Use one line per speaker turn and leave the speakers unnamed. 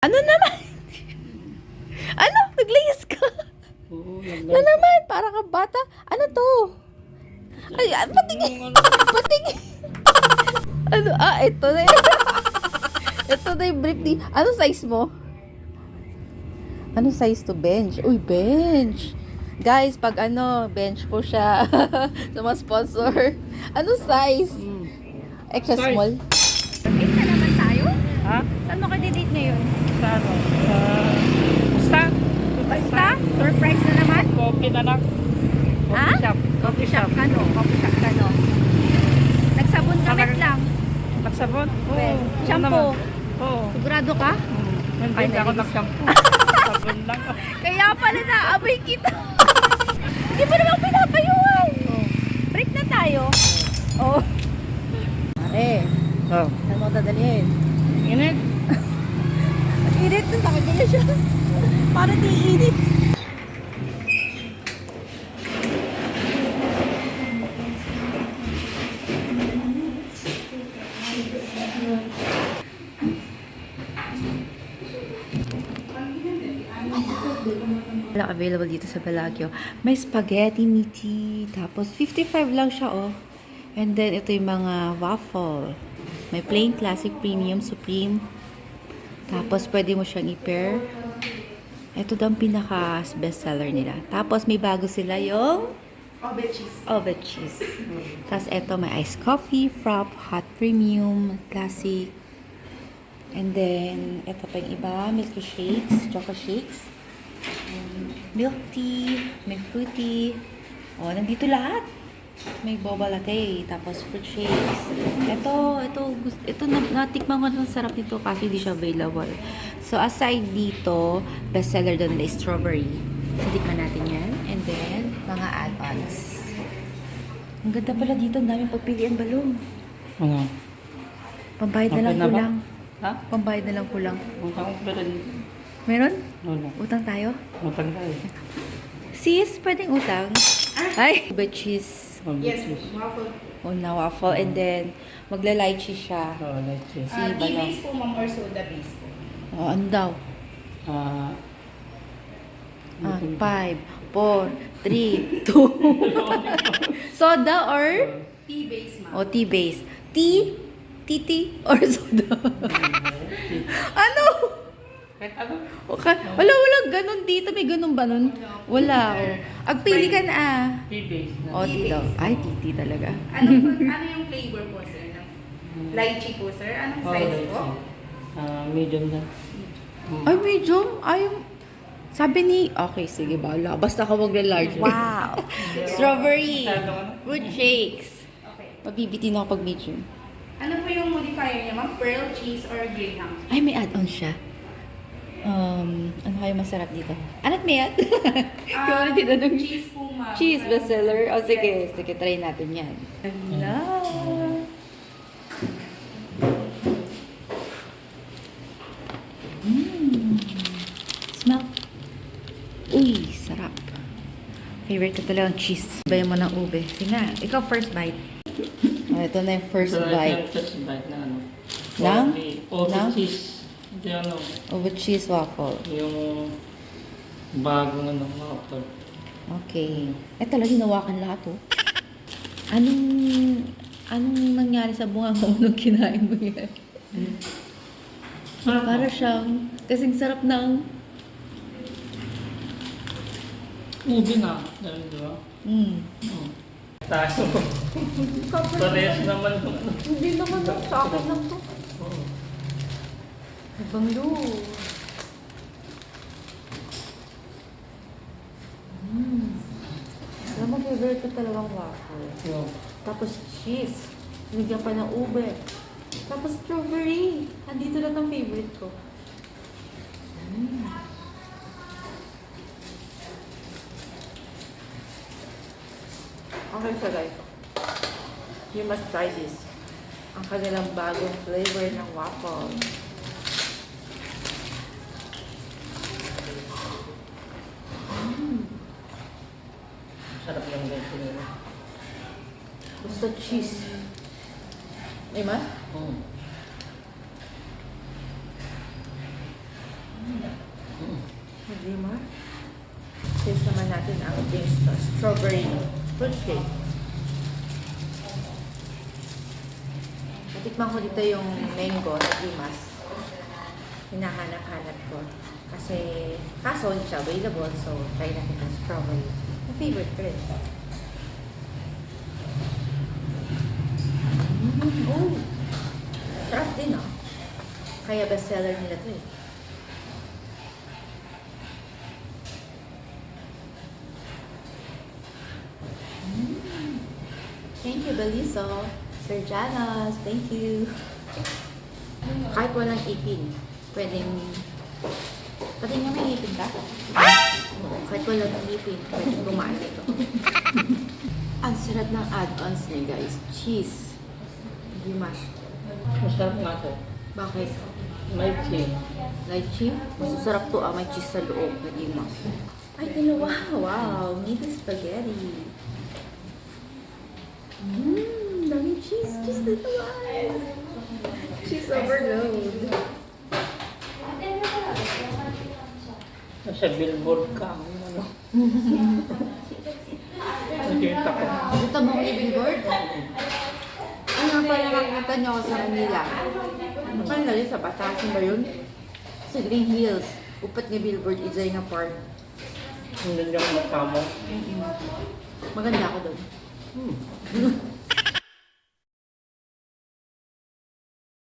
Ano naman? Ano? Naglayas ka?
Oo,
Na naman? Para ka bata? Ano to? Ay, patingin. Patingin. Ano? Ito na yun. Ito na yung brief ni... Ano size mo? Ano size to bench? Uy, bench. Guys, pag bench po siya sa mga sponsor. Ano size? Extra
Size.
small?
Date na naman tayo?
Ha?
Saan mo ka-date ngayon?
Sa ano? Basta?
Basta? Surprise na naman?
Coffee na lang.
Ha?
Coffee shop.
Coffee shop ka no? Coffee shop ka no? Nagsabon kamit lang.
Nagsabon?
Well,
Oo.
shampoo.
Oo.
Sigurado ka?
Hindi ako nag-shampoo. Sabon lang ako.
Kaya pala naamoy kita. Hindi mo naman pinapayuhan. Break na tayo. Oh.
Pare,
Oo.
saan mo dadalhin?
Init?
Init, sakit niya siya. Para di init. Wala available dito sa Bellagio. May spaghetti meaty. Tapos 55 lang siya, oh. And then ito yung mga waffle. May plain, classic, premium, supreme. Tapos pwede mo siyang i-pair. Ito daw ang pinaka bestseller nila. Tapos may bago sila yung Oven cheese. Tapos ito may iced coffee, frap, hot premium, classic. And then ito pa yung iba, milky shakes, choco shakes. Milk tea, may fruity. Oh, nandito lahat. May boba latte, tapos fruit shakes. Ito natikman ko na sarap nito kasi hindi siya available. So, aside dito, bestseller doon nila is strawberry. So, tikman natin yan. And then, mga add-ons. Ang ganda pala dito. Ang daming pagpilian balong.
Ano?
Pambayad na
Okay
lang
na ba?
kulang.
Ha?
Pambayad na lang kulang.
Utang ko pala dito.
Meron?
Wala.
Utang tayo?
Utang tayo.
Sis, pwedeng utang? Ay! But cheese.
Yes.
Oh, na waffle. And then, magla-lychee siya.
Oo, let's see.
Si Balong.
Tea-base po, ma'am, or soda base po?
Oh, ano daw?
Ah,
5, 4, 3, 2. Soda or?
Tea-base, ma'am.
O, tea base. Tea? Titi? Or soda? Ano?
kahit ano?
Okay. Walang ganun dito. May ganun ba nun? Wala. Agpili ka na ah.
Tea-base na.
O, tea daw. Ay, titi talaga.
Ano yung flavor po, sir? Lychee po, sir? Anong
Oo,
size
let's
po?
see. Medium na.
Ay, medium. Ay, sabi ni... Okay, sige, bala. Basta ka magla-large. Wow! Strawberry.
Masyadong ano?
Fruit shakes.
Okay.
Mabibitin ako pag medium.
Ano po yung modifier niya, ma'am? Pearl, cheese, or greyhound?
Ay, may add-on siya. Ano kayo masarap dito? Anat may add? Kung ano tinanong.
Cheese po, ma'am.
Cheese bestseller. O, sige.
Yes.
Sige, try natin yan. Hello! Smell. Uy, sarap. Favorite ko talaga ang cheese. Bayan mo ng ube. Sige nga, ikaw first bite. Oh, ito na yung first
So,
bite.
ito yung first bite na ano.
Ng?
Oven
Ng?
cheese. Hindi ano.
Ube cheese waffle.
Yung bagong ano, waffle.
Okay. Talaga hinawakan lahat, oh. Anong nangyari sa bunga mo nung kinain mo yan?
Sarap.
Para siyang, kasing sarap ng,
Ube na. Dahil di ba? Oo. Taso. Parehas naman kung ano.
Hindi naman ako, sa akin lang to.
Oo.
Banglo. Alam mo, favorite ko talagang waffle.
Yung
Tapos cheese. Sinigyan pa ng ube. Tapos strawberry. Andito lang ang favorite ko. Okay siya guys. You must try this. Ang kanilang bagong flavor ng waffle.
sarap yung ganito nila.
Basta cheese. May mas?
Oo.
Dreamer. Taste naman natin ang drinks to. Strawberry fruit shake. Natikman ko dito yung mango na Dimas. Hinahanap-hanap ko. Kaso hindi siya available, so try natin ang strawberry. My favorite ko rin. Oh! Sarap din, ah. Kaya bestseller nila to eh. Thank you, Beliso. Sir Janos, thank you. Kahit walang ipin, pwedeng... Pati nga may ipin ka? Oo, kahit walang ipin, pwedeng kumain ito. Ang sarap ng add-ons niya, guys. Cheese. Dimash.
Masarap nga to.
Bakit?
May cheese.
Lychee? Masasarap to, may cheese sa loob na Dimash. Ay, dalawa. Wow, meaty spaghetti. Daming cheese. Cheese na naman. Cheese overload.
Nasa billboard ka. Ano? Nakita ko.
Nakita mo ang billboard? Ano nga pala nakita niyo ako sa Manila? Ano pala nalil sa Batasan ba yun? Sa Green Hills. Upat ni billboard, Ijay nga park.
Hindi yung mata mo.
Maganda ako doon.